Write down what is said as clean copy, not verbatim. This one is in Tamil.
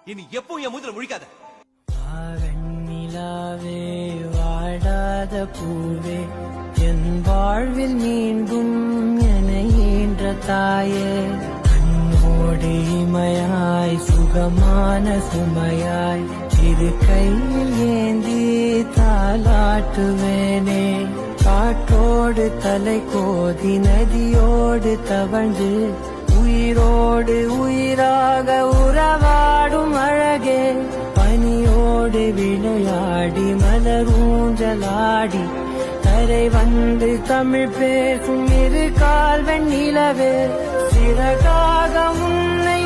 இனி எப்பவும் என் மூஞ்சில முழிக்காத. வெண்ணிலாவே வாடாத பூவே என் வாழ்வில் மீண்டும் என ஈன்ற தாயே கண்ணோடு இமையாய் சுகமான சுமையாய் இரு கையில் ஏந்தி தாலாட்டுவேனே காற்றோடு தலை கோதி நதியோடு தவழ்ந்து உயிரோடு உயிராக உறவாடும் அழகே பனியோடு விளையாடி மலரூஞ்சலாடி கரை வந்து தமிழ் பேசும் இரு கால் வெண்ணிலவே சிறகாக உன்னை